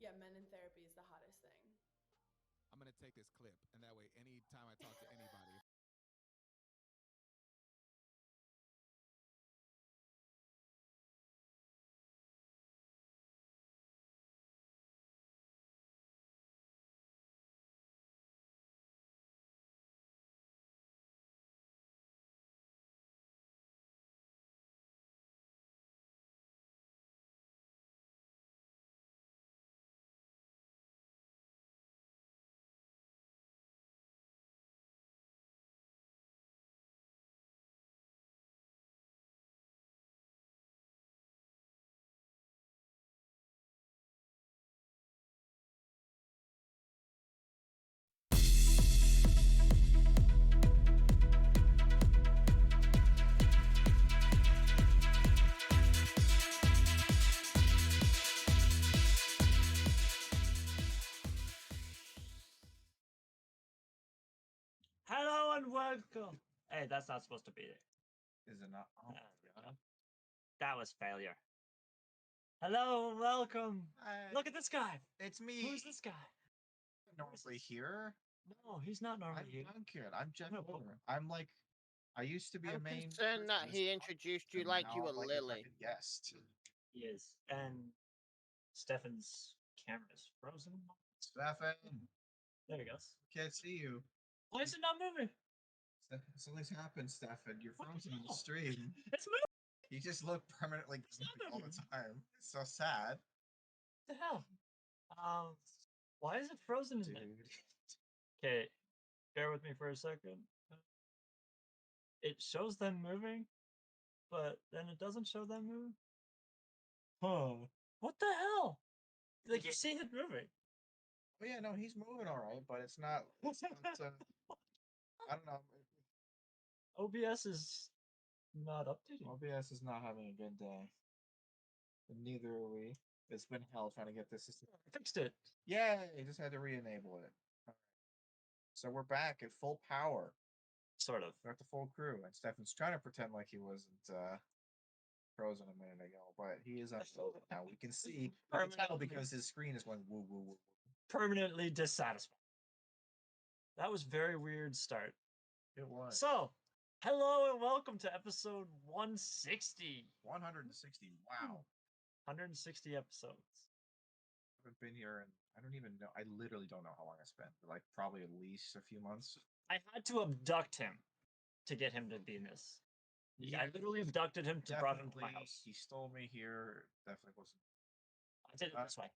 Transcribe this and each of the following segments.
Yeah, men in therapy is the hottest thing. I'm gonna take this clip, and that way, anytime I talk to anybody, Hello and welcome. Hey, that's not supposed to be it. Is it not? Oh, Uh, That was failure. Hello and welcome. Hi, Look at this guy. it's me. Who's this guy? Normally here. No, he's not normally I'm here. Duncan. I'm Jeff No, Miller. I'm like, I used to be a I'm main. concerned that person in he this introduced you and like now you were I'm like Lily. a guest. He is. And Stefan's camera's frozen. Stefan, There he goes. can't see you. Why is it not moving? Something's happened, Stefan. You're What the frozen on the hell? stream. It's moving. You just look permanently grumpy all the time. It's so sad, What the hell? Why is it frozen? dude. Okay, bear with me for a second. It shows them moving, but then it doesn't show them moving. Huh. What the hell? Like, you see it moving. Oh yeah, no, he's moving all right, but it's not. It's not I don't know. OBS is not updating. OBS is not having a good day. And neither are we. It's been hell trying to get this system. I fixed it. Yay! Just had to re-enable it. Alright. So we're back at full power. Sort of. We're at the full crew, and Stefan's trying to pretend like he wasn't frozen a minute ago, but he is unfrozen now. We can see, we can tell because his screen is going woo woo woo. Permanently dissatisfied. That was very weird start. It was. So, hello and welcome to episode 160. 160. Wow. 160 episodes. I haven't been here, and I don't even know. I literally don't know how long I spent. Like probably at least a few months. I had to abduct him to get him to be in this. I literally abducted him to brought him to my house. He stole me here. Definitely wasn't. I did it this way.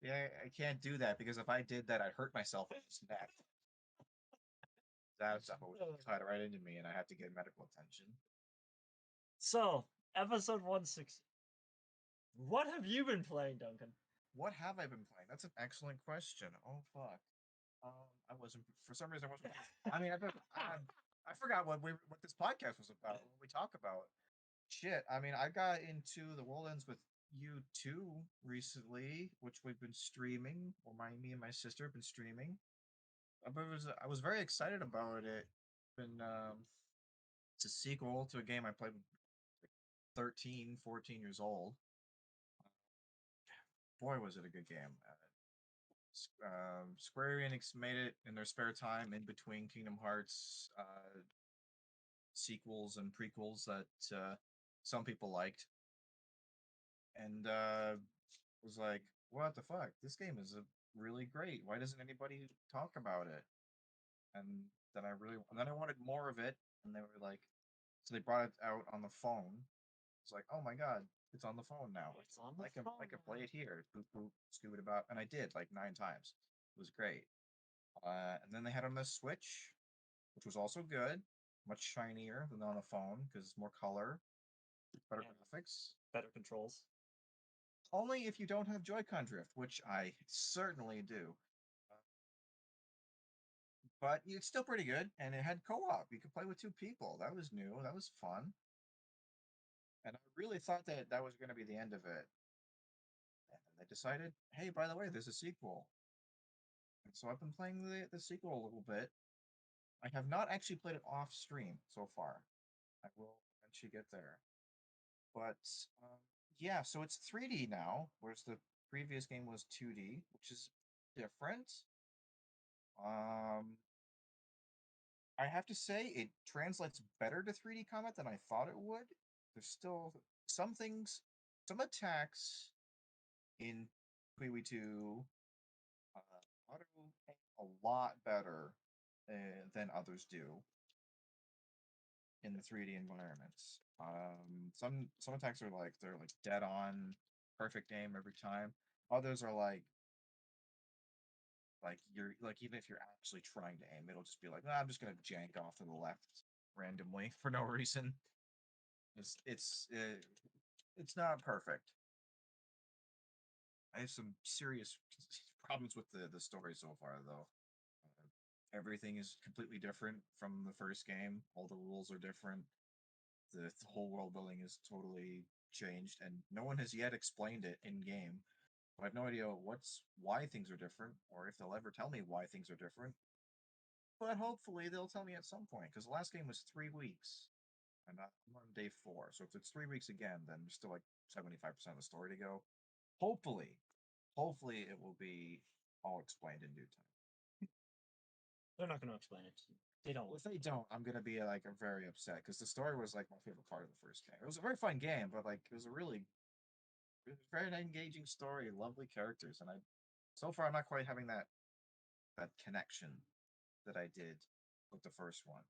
Yeah, I can't do that because if I did that, I'd hurt myself in his neck. That stuff would cut right into me, and I had to get medical attention. So, episode 160. What have you been playing, Duncan? What have I been playing? That's an excellent question. Oh fuck. I wasn't for some reason I wasn't. I mean, I forgot what this podcast was about. What we talk about. Shit. I mean, I got into the World Ends with You 2 recently, which we've been streaming. Or me and my sister have been streaming. I was very excited about it. Been it's a sequel to a game I played when I was like 13, 14 years old. Boy, was it a good game. Square Enix made it in their spare time in between Kingdom Hearts sequels and prequels that some people liked, and was like, "What the fuck? This game is really great. Why doesn't anybody talk about it?" And then I wanted more of it, and they were like, so they brought it out on the phone. It's like, oh my god, it's on the phone now. It's on the I can play it here. Boop boop, scoot it about, and I did like 9 times. It was great. And then they had it on the Switch, which was also good, much shinier than on the phone because it's more color, better And graphics. better controls. Only if you don't have Joy-Con drift, which I certainly do. But it's still pretty good, and it had co-op. You could play with 2 people. That was new. That was fun. And I really thought that that was going to be the end of it. And then they decided, hey, by the way, there's a sequel. And so I've been playing the sequel a little bit. I have not actually played it off stream so far. I will eventually get there. But yeah, so it's 3D now, whereas the previous game was 2D, which is different. Um, I have to say it translates better to 3D combat than I thought it would. There's still some things, some attacks in Quake 2 auto aim a lot better than others do in the 3D environments. Some attacks are like they're like dead on, perfect aim every time. Others are like you're like even if you're actually trying to aim, it'll just be like, "Ah, I'm just gonna jank off to the left randomly for no reason. It's not perfect. I have some serious problems with the story so far, though. Everything is completely different from the first game. All the rules are different. The whole world building is totally changed, and no one has yet explained it in game. I have no idea why things are different, or if they'll ever tell me why things are different. But hopefully they'll tell me at some point, because the last game was 3 weeks, and I'm on day 4. So if it's 3 weeks again, then there's still like 75% of the story to go. Hopefully it will be all explained in due time. They're not going to explain it to you. They don't. Well, if they don't, I'm gonna be like very upset because the story was like my favorite part of the first game. It was a very fun game, but like it was very engaging story, lovely characters, and so far I'm not quite having that connection that I did with the first one.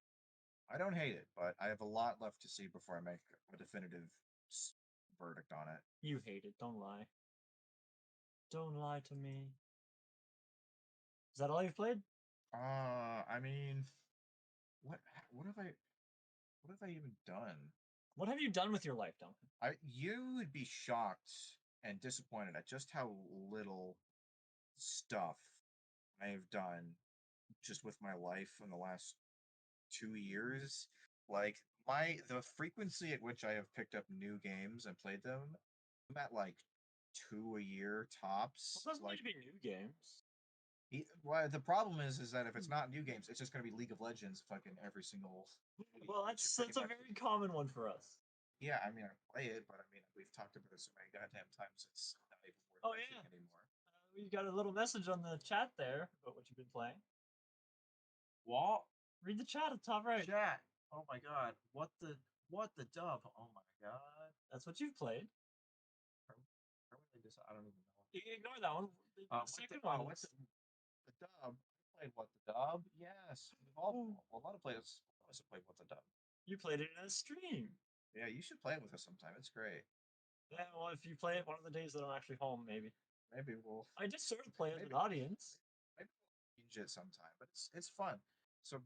I don't hate it, but I have a lot left to see before I make a definitive verdict on it. You hate it. Don't lie. Don't lie to me. Is that all you've played? I mean, what what have I even done? What have you done with your life, Duncan? You would be shocked and disappointed at just how little stuff I have done just with my life in the last 2 years. Like the frequency at which I have picked up new games and played them, I'm at like 2 a year tops. Well, doesn't Like, need to be new games. well, the problem is that if it's not new games, it's just going to be League of Legends fucking every single week. Well, which is that's pretty a much- very common one for us. Yeah, I mean, I play it, but I mean, we've talked about it so many goddamn times, it's not even worth Oh, mentioning yeah. anymore. We got a little message on the chat there about what you've been playing. What? Read the chat at the top right. Chat. Oh my god. What the dub? Oh my god. That's what you've played. I don't even know. You can ignore that one. The second one. What's the dub? I played what the dub? Yes. We've all a lot of players also played what the dub. You played it in a stream. Yeah, you should play it with us sometime. It's great. Yeah, well, if you play it one of the days that I'm actually home, maybe. Maybe we'll I just sort of play it with maybe- an audience. maybe we'll change it sometime, but it's fun. So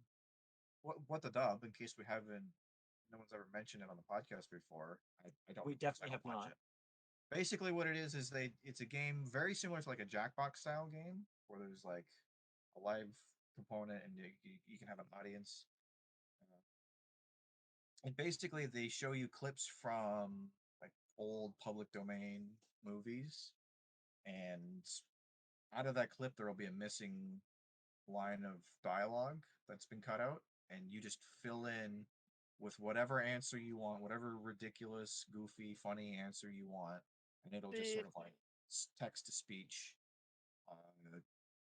what the dub, in case we haven't no one's ever mentioned it on the podcast before. I don't We because I definitely don't have watch not. it. Basically what it is it's a game very similar to like a Jackbox style game where there's like a live component and you can have an audience. And basically they show you clips from like old public domain movies, and out of that clip there will be a missing line of dialogue that's been cut out, and you just fill in with whatever answer you want, whatever ridiculous, goofy, funny answer you want, and it'll just sort of like text to speech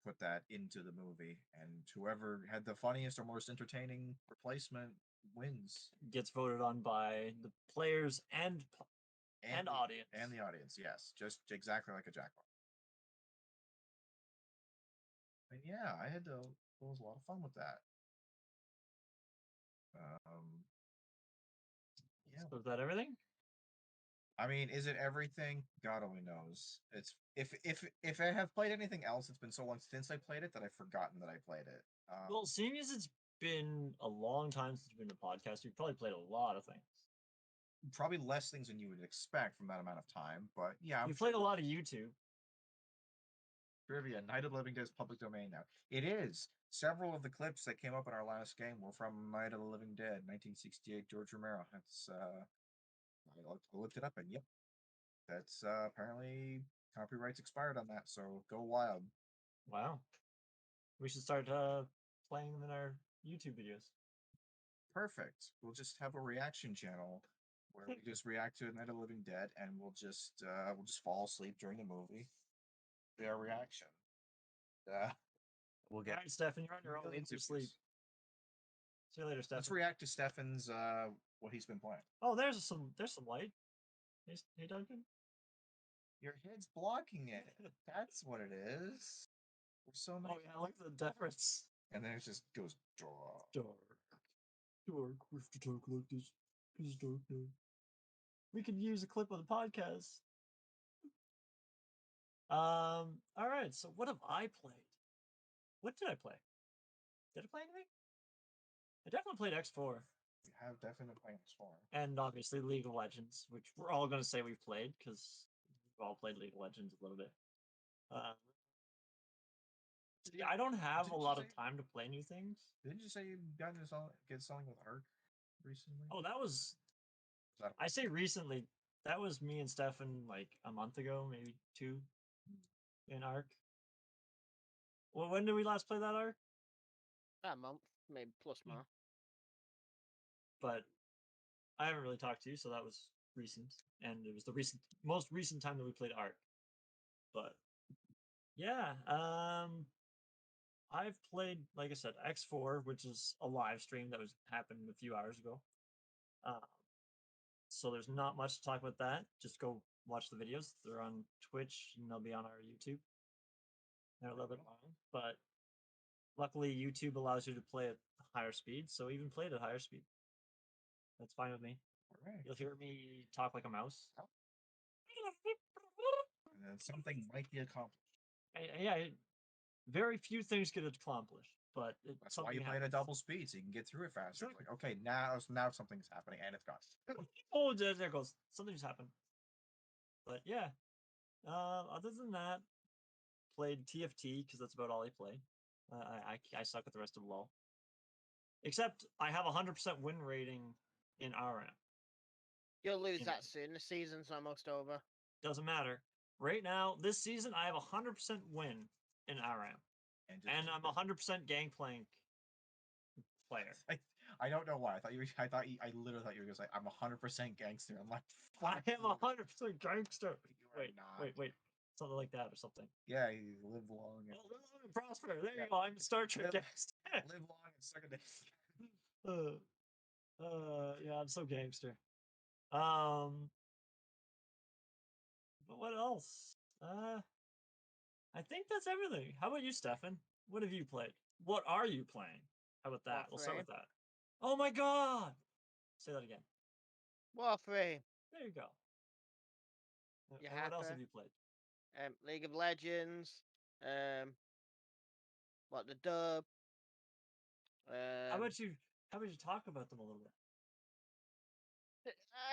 put that into the movie, and whoever had the funniest or most entertaining replacement wins. Gets voted on by the players and the audience. And the audience, yes. Just exactly like a jackpot. And yeah, it was a lot of fun with that. Yeah. So is that everything? I mean, is it everything? God only knows. It's if I have played anything else, it's been so long since I played it that I've forgotten that I played it. Well, seeing as it's been a long time since you've been to a podcast, you've probably played a lot of things. Probably less things than you would expect from that amount of time, but yeah. You've played a lot of YouTube. Trivia: Night of the Living Dead is public domain now. It is. Several of the clips that came up in our last game were from Night of the Living Dead, 1968, George Romero. That's I looked it up, and yep, that's apparently copyrights expired on that. So go wild. Wow. We should start playing them in our YouTube videos. Perfect. We'll just have a reaction channel where we just react to Night of the Living Dead, and we'll just fall asleep during the movie. Be our reaction. We'll All get right, Stefan, you're on your own. millions Into of sleep. views. See you later, Stefan. Let's react to Stefan's what he's been playing. Oh, there's some light. Hey, Duncan. Your head's blocking it. That's what it is. We're so Oh nice. yeah, look at the difference. And then it just goes draw. Dark. We have to talk like this. It's dark now. We could use a clip of the podcast. All right. So what have I played? What did I play? Did I play anything? I definitely played X4 You have definitely playing Storm. and obviously League of Legends, which we're all going to say we've played because we've all played League of Legends a little bit. I don't have a Didn't you lot of say- time to play new things. Didn't you say you got into get something with Ark recently? Oh, that was. Was that- I say recently. That was me and Stefan like a month ago, maybe 2, in Ark. Well, when did we last play that Ark? A month, maybe plus Yeah. more. But I haven't really talked to you, so that was recent, and it was the most recent time that we played Ark. But yeah, I've played, like I said, X4, which is a live stream that was happened a few hours ago. So there's not much to talk about that. Just go watch the videos. They're on Twitch and they'll be on our YouTube. They're a little bit long, but luckily YouTube allows you to play at higher speed, so even played at higher speed. That's fine with me. Alright. You'll hear me talk like a mouse. And then something might be accomplished. Very few things get accomplished, but That's why you play at a double speed, so you can get through it faster. It's like, okay, now something's happening, and it's gone. Oh, there it goes. Something's happened. But yeah, other than that, played TFT because that's about all I play. I suck at the rest of LoL. Except I have 100% win rating in RM. You'll lose Yeah. that soon. The season's almost over. Doesn't matter. Right now, this season, I have 100% win in RM. And I'm 100% Gangplank player. I don't know why. I literally thought you were gonna say I'm 100% gangster. I'm like, I fuck am you. 100% gangster. You are not. Wait. Something like that or something. Yeah, you live long and Oh, live long and prosper. There Yeah. you go. I'm a Star Trek Live- gangster. live long and suck a dick. Yeah, I'm so gangster. But what else? I think that's everything. How about you, Stefan? What have you played? What are you playing? How about that? We'll start with that. Oh my god! Say that again. Warframe. There you go. You And what else happy? have you played? League of Legends. What the dub? How about you talk about them a little bit?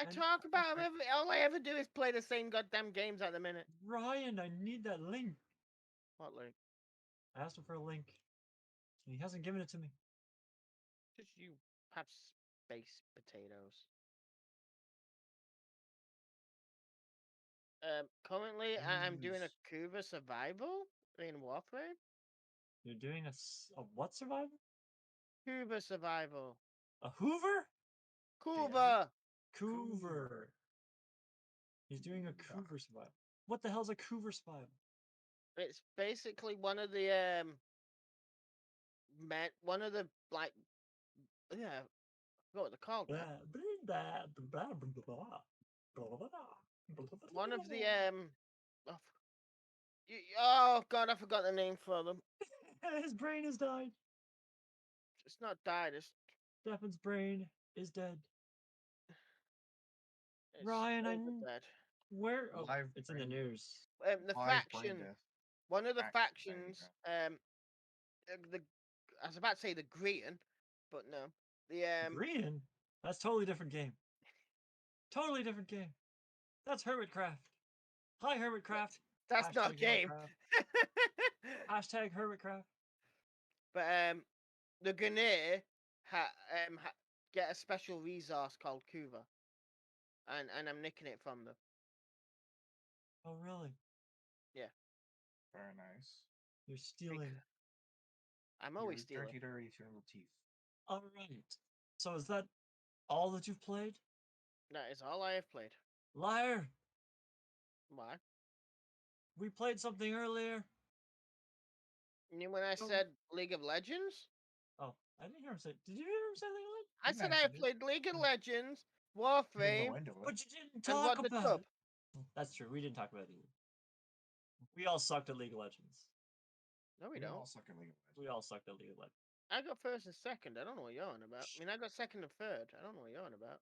I talk about them all I ever do is play the same goddamn games at the minute. Ryan, I need that link. What link? I asked him for a link. And he hasn't given it to me. Because you have space potatoes. Currently I'm doing a Cuba survival in Warframe. You're doing a what survival? Cuba survival. A Hoover? Cuba. Coover. He's doing a Coover survival. What the hell's a Coover survival? It's basically one of the one of the like I forgot what they're called. now. One of the oh, oh god, I forgot the name for them. His brain has died. It's not died. It's Stefan's brain is dead. it's Ryan, over I'm- dead. Where? Oh, Live it's in the brain- news. The Live brain faction. death. One of the Faction, there you factions. The I was about to say the Green, but no. The Green? That's totally different game. Totally different game. That's Hermitcraft. Hi, Hermitcraft. that's not a Hashtag game. Hermitcraft. Hashtag Hermitcraft. But the Grenadier get a special resource called Cuva, and I'm nicking it from them. Oh, really? Very nice. You're stealing. I'm always stealing. Dirty eternal teeth. All right. So is that all that you've played? That is all I have played. Liar! Why? We played something earlier. You mean when I Oh. said League of Legends? Oh, I didn't hear him say. Did you hear him say League of Legends? I You said I have mentioned it. played League of Legends, You Warframe, go into it. But you didn't and talk What the about Tub. it. That's true. We didn't talk about it either. We all sucked at League of Legends. No, we We don't. all suck at League of Legends. We all sucked at League of Legends. I got first and second. I don't know what you're on about. I mean, I got second and third. I don't know what you're on about.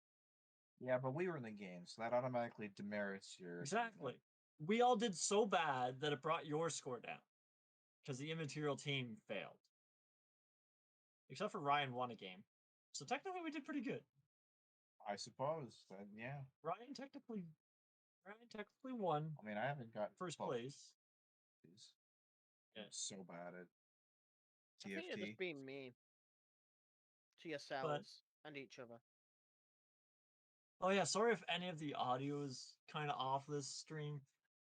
Yeah, but we were in the game, so that automatically demerits your Exactly. We all did so bad that it brought your score down because the Immaterial team failed. Except for Ryan won a game. So technically we did pretty good. I suppose. Then yeah. Ryan technically won I mean, I haven't got first place. I'm so bad at I think you're TFT. just being mean to yourselves and each other. Oh yeah, sorry if any of the audio is kind of off this stream.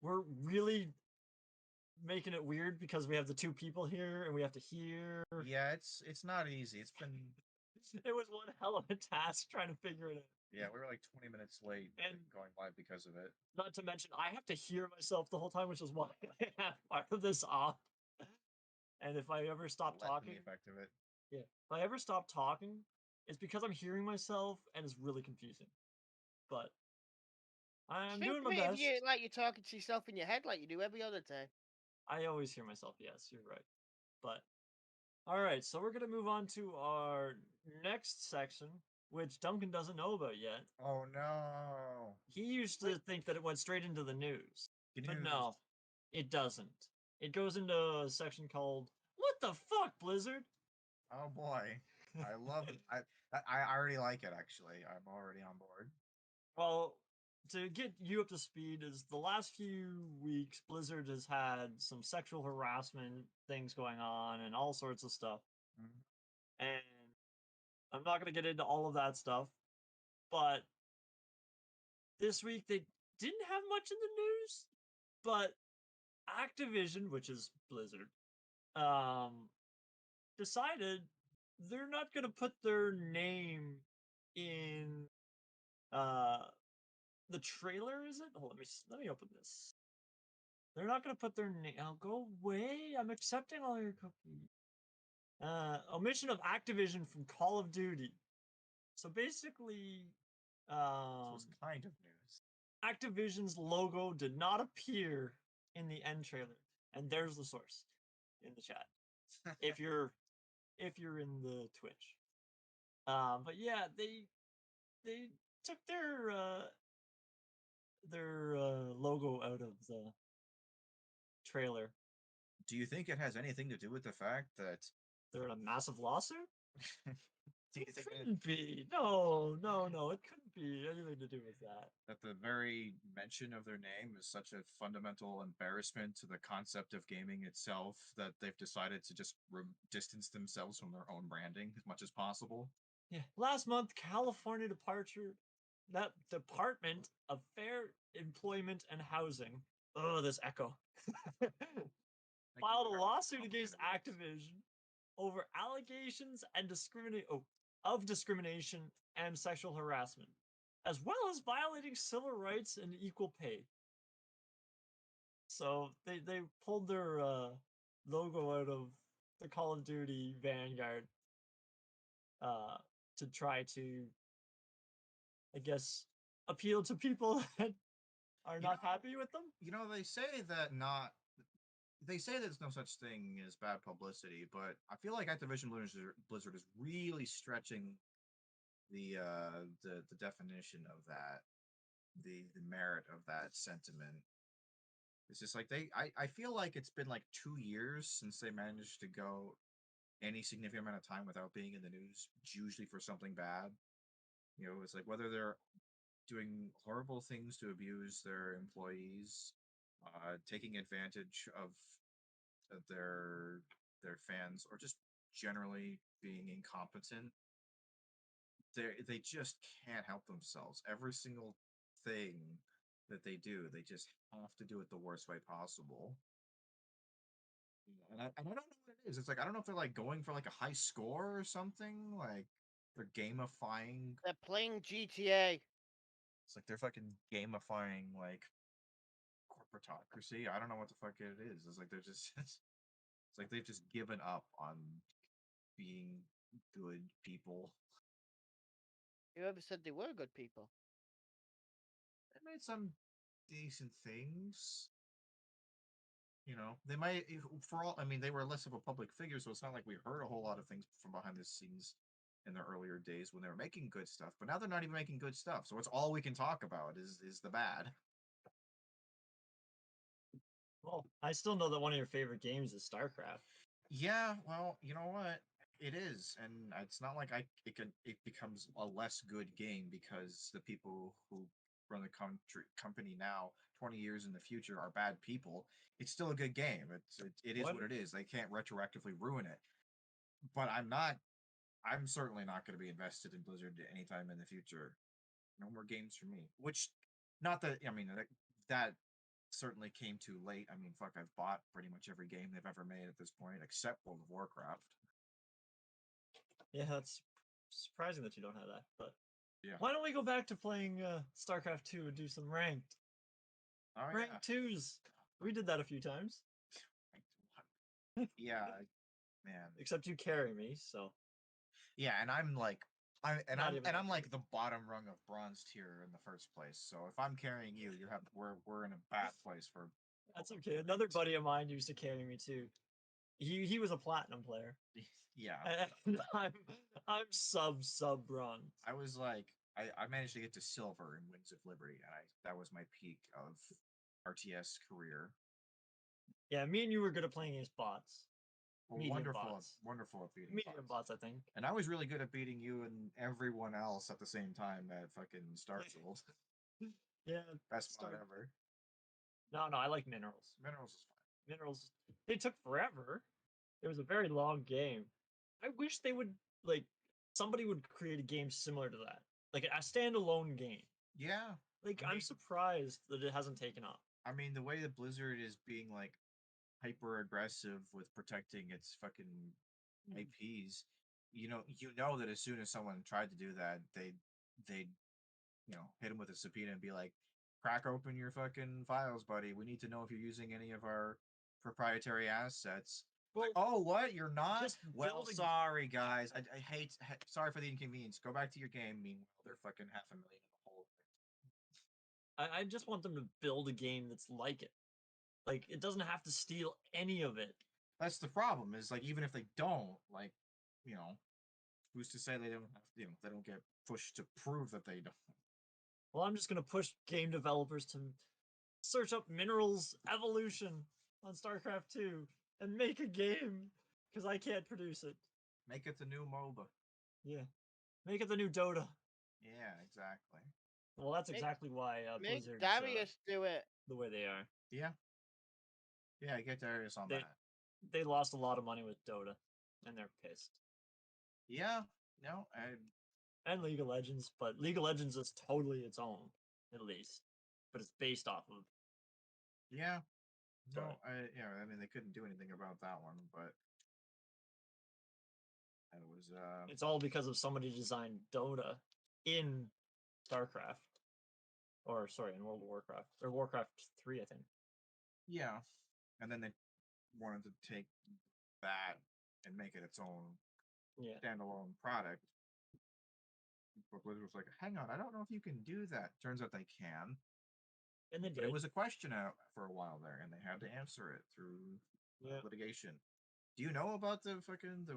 We're really making it weird because we have the two people here and we have to hear. Yeah, it's not easy. It's been It was one hell of a task trying to figure it out. yeah, we were like 20 minutes late And- going live because of it. Not to mention, I have to hear myself the whole time, which is why I have part of this off. And if I ever stop Lessen talking, the effect of it. yeah, if I ever stop talking, it's because I'm hearing myself and it's really confusing. But I'm Think doing of my it best. if you, like you're talking to yourself in your head like you do every other day. I always hear myself. Yes, you're right. But all right, so we're gonna move on to our next section, which Duncan doesn't know about yet. Oh no. He used to think that it went straight into the news, Good but news. no, it doesn't. It goes into a section called "What the fuck, Blizzard?" Oh boy. I love it. I already like it actually. I'm already on board. Well, to get you up to speed, is the last few weeks Blizzard has had some sexual harassment things going on and all sorts of stuff. Mhm. And I'm not going to get into all of that stuff, but this week they didn't have much in the news, but Activision, which is Blizzard, decided they're not going to put their name in the trailer. Is it? Hold on, let me open this. They're not going to put their name. Oh, go away! I'm accepting all your cookies. Omission of Activision from Call of Duty. So basically, So it's kind of news. Activision's logo did not appear in the end trailer, and there's the source in the chat. if you're in the Twitch, but yeah, they took their logo out of the trailer. Do you think it has anything to do with the fact that They're in a massive lawsuit? do you It think couldn't be. No, it couldn't be anything to do with that. that the very mention of their name is such a fundamental embarrassment to the concept of gaming itself that they've decided to just distance themselves from their own branding as much as possible? Yeah. Last month, California Department of Fair Employment and Housing. Oh, this echo. Filed a lawsuit against Activision over allegations and discrimination and sexual harassment, as well as violating civil rights and equal pay. So they pulled their logo out of the Call of Duty Vanguard to try to, I guess, appeal to people that are not happy with them. You know, they say there's no such thing as bad publicity, but I feel like Activision Blizzard is really stretching the definition of that, the merit of that sentiment. It's just like I feel like it's been like 2 years since they managed to go any significant amount of time without being in the news, usually for something bad. You know, it's like whether they're doing horrible things to abuse their employees, taking advantage of their fans, or just generally being incompetent. They just can't help themselves. Every single thing that they do, they just have to do it the worst way possible. And I don't know what it is. It's like I don't know if they're like going for like a high score or something. Like they're gamifying. They're playing GTA. It's like they're fucking gamifying like corporatocracy. I don't know what the fuck it is. It's like they're just it's like they've just given up on being good people. Whoever said they were good people? They made some decent things. You know, they might for all. I mean, they were less of a public figure, so it's not like we heard a whole lot of things from behind the scenes in their earlier days when they were making good stuff. But now they're not even making good stuff, so it's all we can talk about is the bad. Well, I still know that one of your favorite games is StarCraft. Yeah, well, you know what? It is, and it's not like it becomes a less good game because the people who run the company now, 20 years in the future, are bad people. It's still a good game. It is what it is. They can't retroactively ruin it. But I'm certainly not going to be invested in Blizzard anytime in the future. No more games for me. Which, not that I mean that certainly came too late. I mean, fuck, I've bought pretty much every game they've ever made at this point, except World of Warcraft. Yeah, that's surprising that you don't have that. But Yeah. why don't we go back to playing StarCraft 2 and do some ranked? Oh, Ranked twos. We did that a few times. Yeah, man. Except you carry me, so. Yeah, and I'm like, I'm that like the bottom rung of bronze tier in the first place. So if I'm carrying you, we're in a bad place for. That's okay. Another buddy of mine used to carry me too. He was a platinum player. Yeah. And I'm sub bronze. I was like, I managed to get to silver in Wings of Liberty, and that was my peak of RTS career. Yeah, me and you were good at playing against bots. Well, wonderful at beating medium bots, I think. And I was really good at beating you and everyone else at the same time at fucking Starfield. Yeah, best mod ever. No, I like Minerals. Minerals is fine. Minerals, they took forever. It was a very long game. I wish they would somebody would create a game similar to that, like a standalone game. Yeah. Like I'm surprised that it hasn't taken off. I mean, the way that Blizzard is being like hyper aggressive with protecting its fucking IPs, you know that as soon as someone tried to do that, they'd hit them with a subpoena and be like, crack open your fucking files, buddy. We need to know if you're using any of our proprietary assets. Well, like, oh, what? You're not? Well, sorry, guys. I hate. Sorry for the inconvenience. Go back to your game. Meanwhile, they're fucking 500,000 in the hole. I just want them to build a game that's like it. Like, it doesn't have to steal any of it. That's the problem. Is like, even if they don't, like, who's to say they don't have? They don't get pushed to prove that they don't. Well, I'm just gonna push game developers to search up Minerals Evolution on StarCraft 2 and make a game, because I can't produce it. Make it the new MOBA. Yeah. Make it the new Dota. Yeah, exactly. Well, that's exactly why Blizzard. Make Darius do it. The way they are. Yeah. Yeah, get Darius on that. They lost a lot of money with Dota, and they're pissed. Yeah. No, and League of Legends, but League of Legends is totally its own, at least. But it's based off of. Yeah. No, I mean, they couldn't do anything about that one, but it was. It's all because of somebody designed Dota in StarCraft, or sorry, in World of Warcraft or Warcraft 3, I think. Yeah, and then they wanted to take that and make it its own standalone product. But Blizzard was like, hang on, I don't know if you can do that. Turns out they can. And they did. It was a question out for a while there, and they had to answer it through litigation. Do you know about the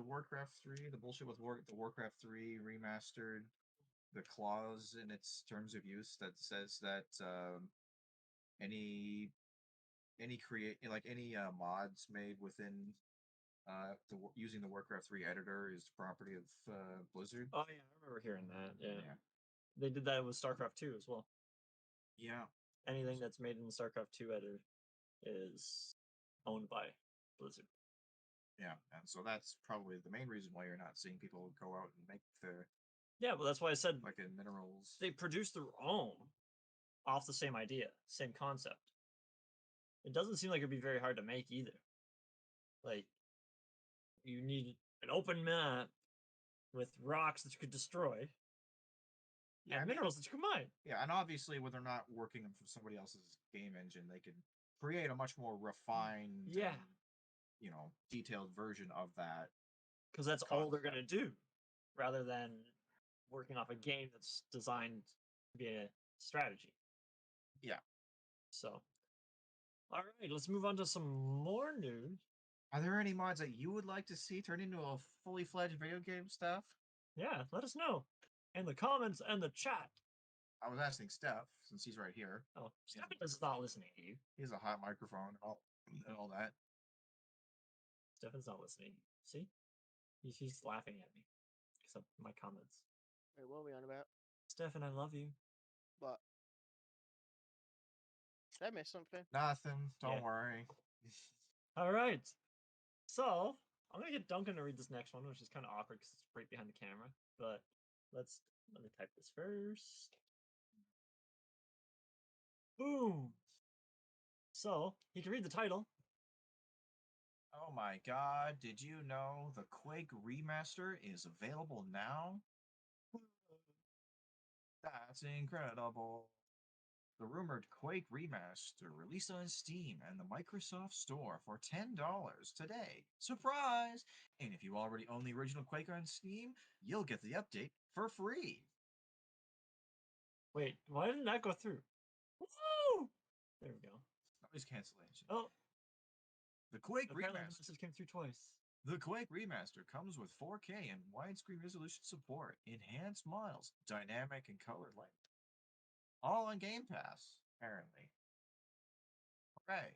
Warcraft 3, the bullshit with the Warcraft 3 remastered, the clause in its terms of use that says that any mods made within using the Warcraft 3 editor is property of Blizzard? Oh yeah, I remember hearing that. Yeah. They did that with StarCraft 2 as well. Yeah. Anything that's made in the StarCraft 2 editor is owned by Blizzard. Yeah, and so that's probably the main reason why you're not seeing people go out and make their. Yeah, well, that's why I said like in Minerals. They produce their own off the same idea, same concept. It doesn't seem like it'd be very hard to make either. Like, you need an open map with rocks that you could destroy. Yeah, I and mean- minerals that you can mine. Yeah, and obviously when they're not working from somebody else's game engine, they can create a much more refined, Yeah. and, detailed version of that. Because that's all they're going to do, rather than working off a game that's designed to be a strategy. Yeah. So, all right, let's move on to some more news. Are there any mods that you would like to see turn into a fully fledged video game stuff? Yeah, let us know in the comments and the chat. I was asking Steph, since he's right here. Oh, Stefan is not listening to you. He has a hot microphone and all that. Stefan's not listening. See? He's laughing at me because of my comments. Wait, what are we on about? Stefan, I love you. What? Did I miss something? Nothing. Don't Yeah. worry. All right. So, I'm going to get Duncan to read this next one, which is kind of awkward because it's right behind the camera. But let me type this first. Boom. So, he can read the title. Oh my god, did you know the Quake Remaster is available now? That's incredible. The rumored Quake Remaster released on Steam and the Microsoft Store for $10 today. Surprise! And if you already own the original Quake on Steam, you'll get the update for free. Wait, why didn't that go through? Woo! There we go. Noise cancellation. Oh, The Quake apparently the Remaster. message came through twice. The Quake Remaster comes with 4K and widescreen resolution support, enhanced models, dynamic and colored lighting. All on Game Pass, apparently. Hooray.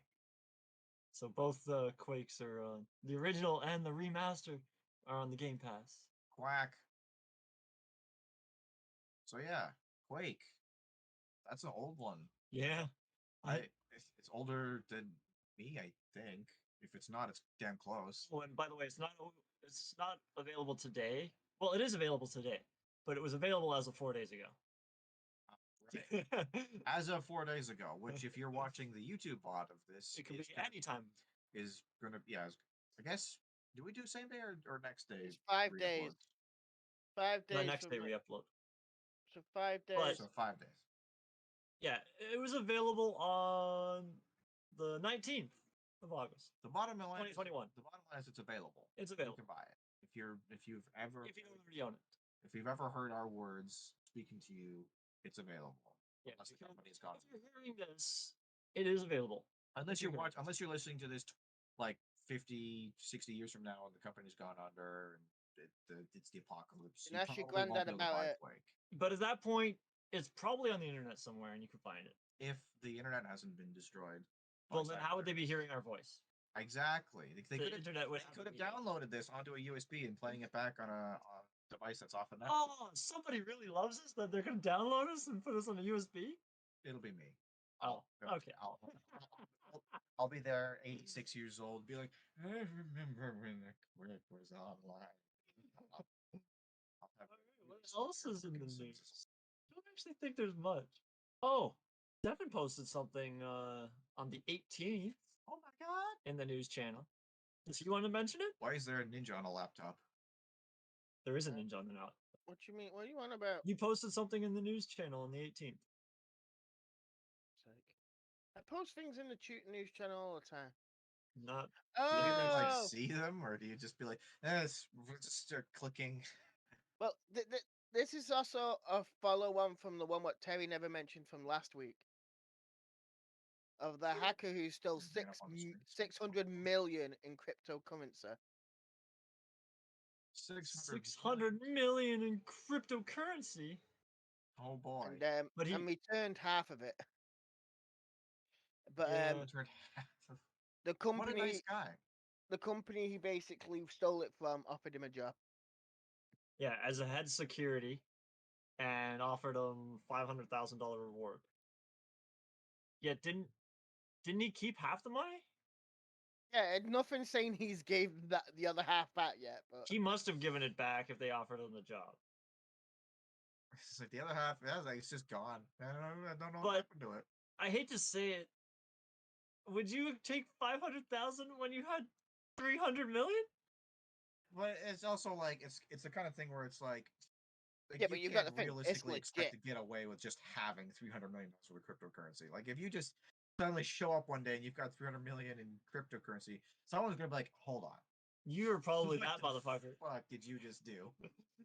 So both the Quakes are the original and the remaster are on the Game Pass. Quack. So yeah, Quake. That's an old one. Yeah. It's older than me, I think. If it's not, it's damn close. Oh, and by the way, it's not available today. Well, it is available today, but it was available as of 4 days ago. Right. As of 4 days ago, which if you're watching the YouTube VOD of this, It could be is gonna- anytime. Is gonna I guess. Do we do same day or next day? It's 5 re-upload? days. 5 days. The next from day the- re-upload. So 5 days. But- So 5 days. Yeah, it was available on the 19th of August. The bottom line. 2021. The bottom line is it's available. It's You available can buy it if you've ever if you don't already own it. if you've ever heard our words speaking to you, it's available. Yeah, Unless the if you're- company's gone. If you're hearing this, it is available. Unless you're you're hearing unless you're listening to this like 50, 60 years from now and the company's gone under and it's the apocalypse. And ask your probably won't granddad be able to about buy it. Quake. But at that point, it's probably on the internet somewhere and you can find it. If the internet hasn't been destroyed. Well, then how would they be hearing our voice? Exactly. They The could have internet would could have be- downloaded this onto a USB and playing it back on a device that's off the net. Oh, somebody really loves us that they're going to download us and put us on a USB? It'll be me. Oh, I'll- okay. I'll be there, 86 years old, be like, I remember when the Quake was online. I'll have What really else severe is in the Parkinson's. news? I don't actually think there's much. Oh, Stefan posted something on the 18th Oh my god! in the news channel. Does he want to mention it? Why is there a ninja on a laptop? There is a ninja on the note. What you mean? What do you want about? You posted something in the news channel on the 18th. I post things in the news channel all the time. Not Do you even like Oh, see them, or do you just be like, we'll just start clicking? well, this is also a follow-on from the one what Terry never mentioned from last week. Of the hacker who stole Bring it up on the screen. 600 million in cryptocurrency. 600 million in cryptocurrency. Oh boy! But he- And returned half of it. But Yeah. Turned half of- the What a company, nice guy. the company he basically stole it from offered him a job. Yeah, as a head security, and offered him $500,000 reward. Yeah, didn't he keep half the money? Yeah, and nothing saying he's gave the other half back yet, but He must have given it back if they offered him the job. It's like the other half. Yeah, like it's just gone. I don't know But- what happened to it. I hate to say it. Would you take 500,000 when you had 300 million? But it's also like it's the kind of thing where it's like Like, Yeah, you but you've got can't to think, it's realistically expect to legit. get away with just having $300 million worth of cryptocurrency. Like, if you just suddenly show up one day and you've got 300 million in cryptocurrency, someone's gonna be like, "Hold on, You're probably what that the motherfucker. fuck did you just do?"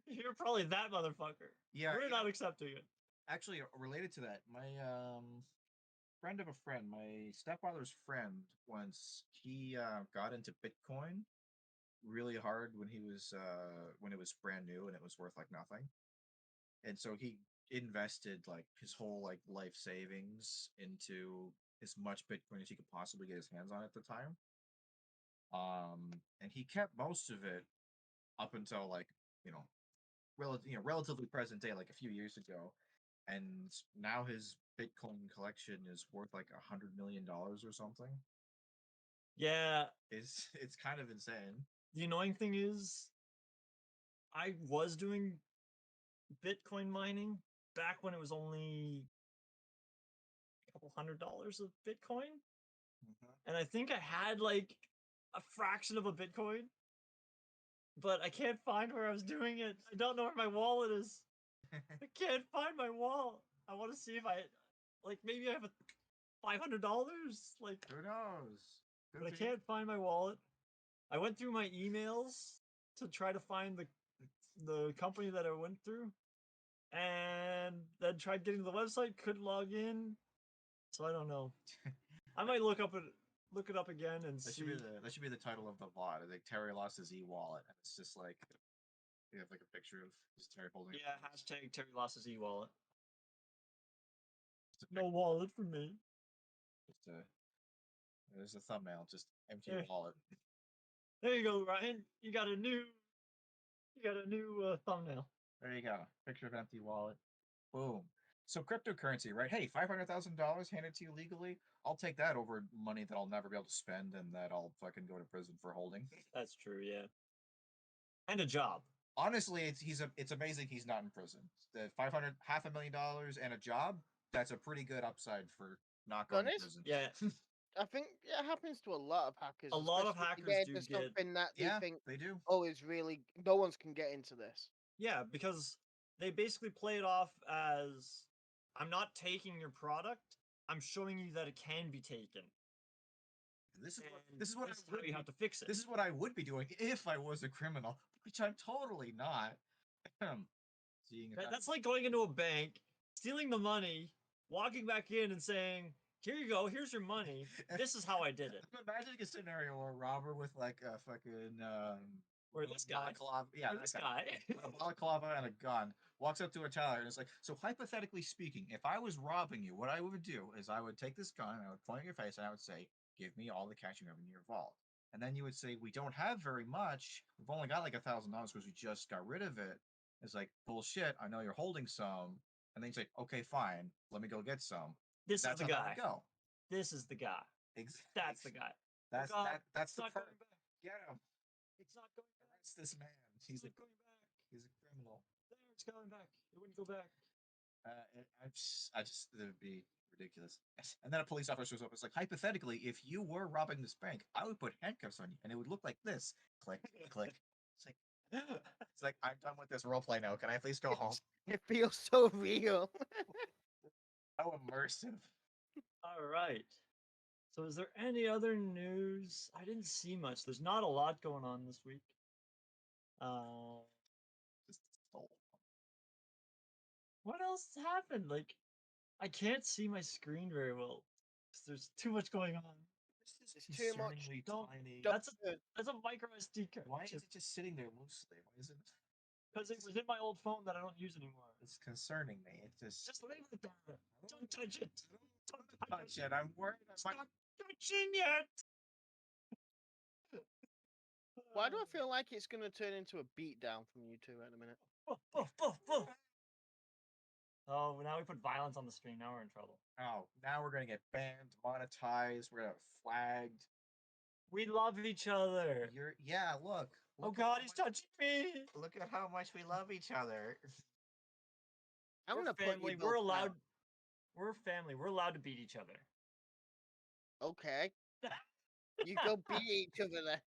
You're probably that motherfucker. Yeah, We're not accepting it. actually, related to that, my friend of a friend, my stepfather's friend, once he got into Bitcoin really hard when it was brand new and it was worth like nothing, and so he invested like his whole like life savings into as much Bitcoin as he could possibly get his hands on at the time. And he kept most of it up until like you know, relatively present day, like a few years ago, and now his Bitcoin collection is worth like $100 million or something. Yeah, It's kind of insane. the annoying thing is, I was doing Bitcoin mining back when it was only a couple $100 of Bitcoin, and I think I had like a fraction of a Bitcoin, but I can't find where I was doing it. I don't know where my wallet is. I can't find my wallet. I want to see if like maybe I have a $500. Like, Who knows? but I can't find my wallet. I went through my emails to try to find the company that I went through, and then tried getting to the website. Couldn't log in, so I don't know. I might look it up again and That see. should be the title of the VOD. Like Terry lost his e-wallet, and it's just like you have like a picture of just Terry holding. Yeah, hashtag Terry lost his e-wallet. Just a No wallet for me. Just there's a thumbnail, just empty Hey. wallet. There you go, Ryan. You got a new thumbnail. There you go. Picture of empty wallet. Boom. So cryptocurrency, right? Hey, $500,000 handed to you legally. I'll take that over money that I'll never be able to spend and that I'll fucking go to prison for holding. That's true, yeah. And a job. Honestly, it's amazing he's not in prison. The $500,000 and a job. That's a pretty good upside for not going to Honest? prison. Yeah. I think it happens to a lot of hackers. A lot of especially if hackers they do into get- something that they Yeah, think, they do. oh, it's really no one's can get into this. Yeah, because they basically play it off as, I'm not taking your product, I'm showing you that it can be taken. This is And this is what how you have to fix it. This is what I would be doing if I was a criminal, which I'm totally not. Seeing That's like going into a bank, stealing the money, walking back in and saying, here you go, here's your money. This is how I did it. I'm imagining a scenario where a robber with like a fucking Where this guy, balaclava, yeah, where that this guy, guy. with a balaclava and a gun walks up to a teller and is like, so hypothetically speaking, if I was robbing you, what I would do is I would take this gun and I would point at your face and I would say, give me all the cash you have in your vault. And then you would say, we don't have very much. We've only got like $1,000 because we just got rid of it. It's like, bullshit. I know you're holding some. And then you say, okay, fine. Let me go get some. This is That's the how that guy. would go. This is the guy. That's the guy. That's God, that's it's the not part. going back. Get him. It's not going back. Arrest this man. It's He's a not going back. he's a criminal. There, it's going back. It wouldn't go back. I just it would be ridiculous. And then a police officer shows up. It's like, hypothetically, if you were robbing this bank, I would put handcuffs on you, and it would look like this. Click, click. It's like I'm done with this role play now. Can I please go home? It feels so real. How immersive. All right. So is there any other news? I didn't see much. There's not a lot going on this week. Just stole. What else happened? Like, I can't see my screen very well. 'Cause there's too much going on. It's too much. Concerningly Don't- tiny. That's a micro SD card. Why is it just sitting there loosely? Why is it? Because it was in my old phone that I don't use anymore. It's concerning me. It just Just leave it there. Don't touch it. Don't touch it. I'm worried. It's not touching yet. Why do I feel like it's going to turn into a beatdown from you two in a minute? Oh, now we put violence on the screen. Now we're in trouble. Oh, now we're gonna get banned, monetized. We're gonna get flagged. We love each other. Yeah. Look. Oh Look at God, how he's much- touching me. Look at how much we love each other. I'm We're going to put family. you We're both allowed. down. We're family. We're allowed to beat each other. Okay. You go beat each other then.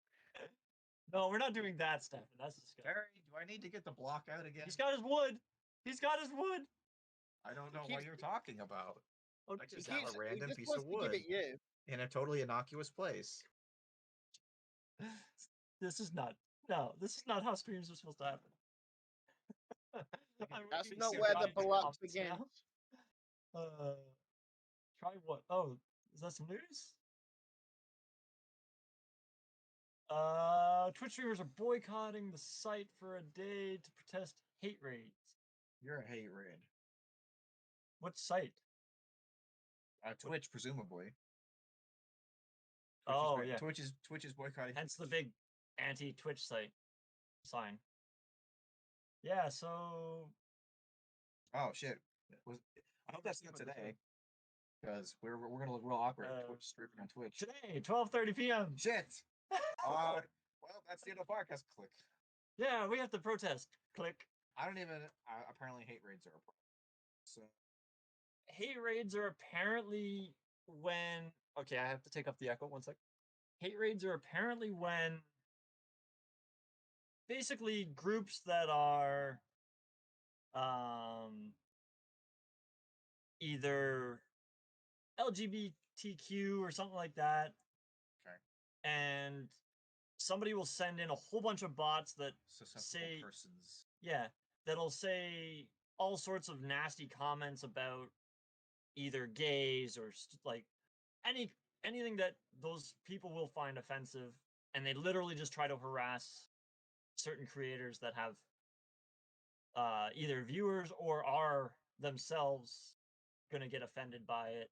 No, we're not doing that, Stefan. That's disgusting. Terry, do I need to get the block out again? He's got his wood. He's got his wood. I don't know He what keeps- you're talking about. Oh, I He just have keeps- a random he just piece wants of to give wood it you. in a totally innocuous place. this is not. No, this is not how streams are supposed to happen. I'm That's reading not some where the guys' block comments begins. now. Try what? Oh, is that some news? Twitch streamers are boycotting the site for a day to protest hate raids. You're a hate raid. What site? Twitch, presumably. Oh, yeah. Twitch is boycotting. Hence the big anti-Twitch site sign. Yeah, so Oh shit! I hope that's not today, because we're gonna look real awkward. Twitch streaming on Twitch. today, 12:30 p.m. Shit. Well, that's the end of the podcast. Click. Yeah, we have to protest. Click. I don't even. Apparently, hate raids are a problem. So Hate raids are apparently when. Okay, I have to take off the echo 1 sec. Hate raids are apparently when basically groups that are either LGBTQ or something like that. Okay. And somebody will send in a whole bunch of bots that susceptible say persons. yeah, that'll say all sorts of nasty comments about either gays or like anything that those people will find offensive, and they literally just try to harass certain creators that have either viewers or are themselves gonna get offended by it.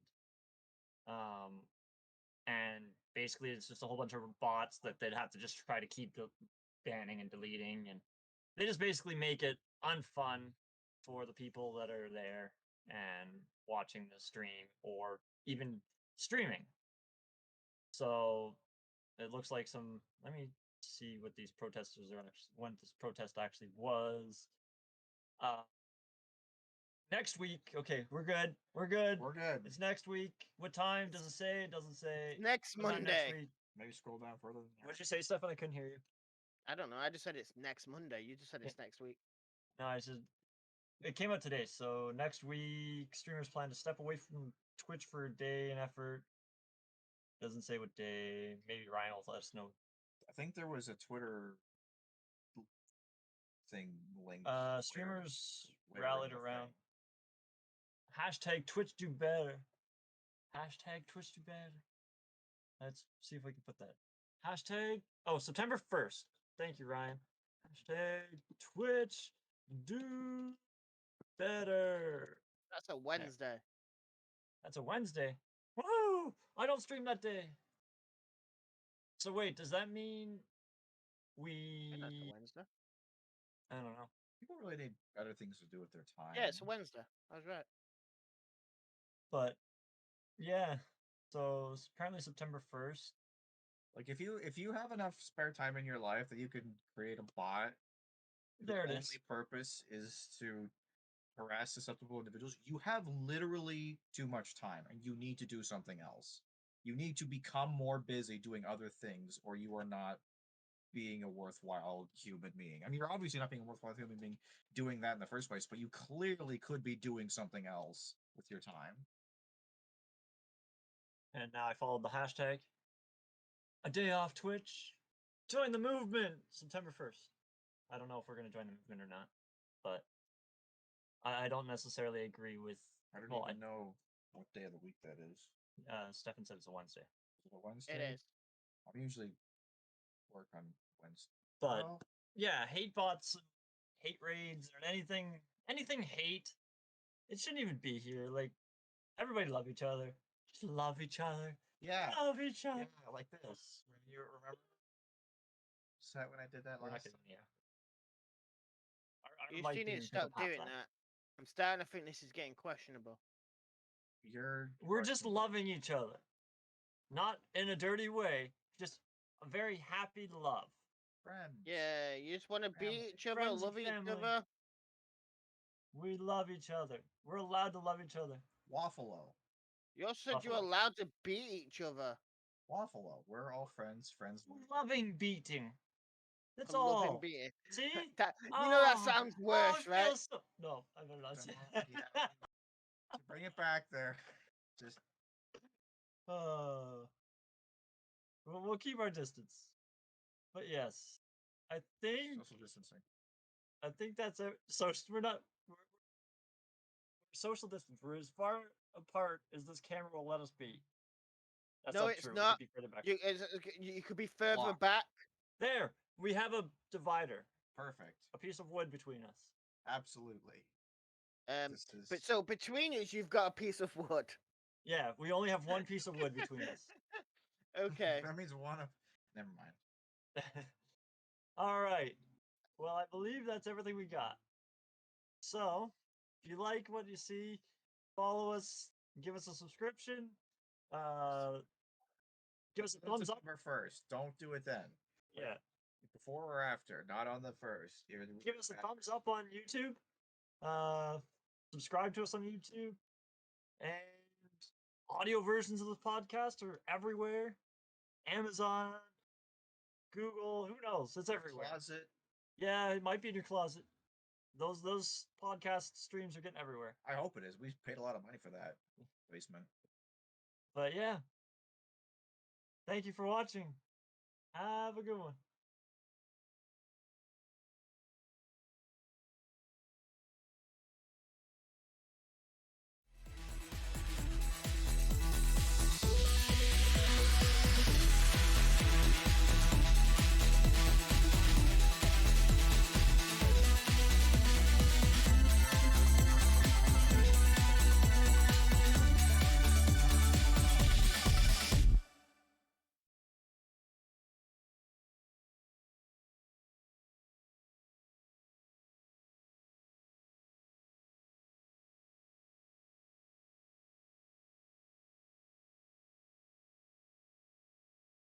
And basically it's just a whole bunch of bots that they'd have to just try to keep banning and deleting, and they just basically make it unfun for the people that are there and watching the stream or even streaming. So it looks like some. Let me see what these protesters are actually. When this protest actually was. Next week. Okay, we're good. We're good. We're good. It's next week. What time? Does it say? It doesn't say. Next What time next Monday. week? Maybe scroll down further. What'd you say, Stefan? I couldn't hear you. I don't know. I just said it's next Monday. You just said it's next week. No, I said it came out today. So next week, streamers plan to step away from Twitch for a day and effort. Doesn't say what day. Maybe Ryan will let us know. I think there was a Twitter thing link. Streamers rallied around. Hashtag Twitch do better. Hashtag Twitch do better. Let's see if we can put that. Hashtag. Oh, September 1st. Thank you, Ryan. Hashtag Twitch do better. That's a Wednesday. That's a Wednesday. Woo! I don't stream that day. So wait, does that mean we? That's a Wednesday. I don't know. People really need better things to do with their time. Yeah, it's a Wednesday. I was right. But yeah, so it's apparently September 1st. Like if you have enough spare time in your life that you can create a bot, There it the is. only purpose is to harass susceptible individuals, you have literally too much time and you need to do something else. You need to become more busy doing other things, or you are not being a worthwhile human being. I mean, you're obviously not being a worthwhile human being doing that in the first place, but you clearly could be doing something else with your time. And now I followed the hashtag. A day off Twitch. Join the movement. September 1st. I don't know if we're going to join the movement or not, but I don't necessarily agree with. I don't well, even know what day of the week that is. Stefan said it's a Wednesday. Is it a Wednesday? It is. I usually work on Wednesday. But Well, yeah, hate bots, hate raids, or anything hate. It shouldn't even be here. Like, everybody love each other. Just love each other. yeah. Love each other. Yeah, like this. When you remember? Is that when I did that We're not last getting time? Our You mic still need didn't to pick stop up half doing that. I'm starting to think this is getting questionable. We're just loving each other. Not in a dirty way. Just a very happy love. friends. Yeah, you just want to Family. beat each other, Friends and love each family. other. We love each other. We're allowed to love each other. Waffalo. You also said you're Buffalo. allowed to beat each other. Waffalo. We're all friends. Friends. Loving beating. That's I love him all. beating. See? That, you know that Oh, sounds oh, worse, it right? feels so... No, I better not say that. Yeah. To bring it back there. Just We'll keep our distance. But yes, I think social distancing. that's it. So we're social distance. We're as far apart as this camera will let us be. That's No, not it's true. not. We could be further back. You could be further Block. back. There, we have a divider, Perfect. a piece of wood between us. Absolutely. This is But so between us, you've got a piece of wood. Yeah, we only have one piece of wood between us. Okay. that means one of. Never mind. All right. Well, I believe that's everything we got. So, if you like what you see, follow us, give us a subscription, give us a thumbs up. September 1st. Don't do it then. Yeah. Before or after, not on the 1st. Give us a thumbs up on YouTube. Subscribe to us on YouTube. And audio versions of the podcast are everywhere. Amazon, Google, who knows? It's everywhere. Closet. Yeah, it might be in your closet. Those podcast streams are getting everywhere. I hope it is. We paid a lot of money for that basement. But yeah. Thank you for watching. Have a good one.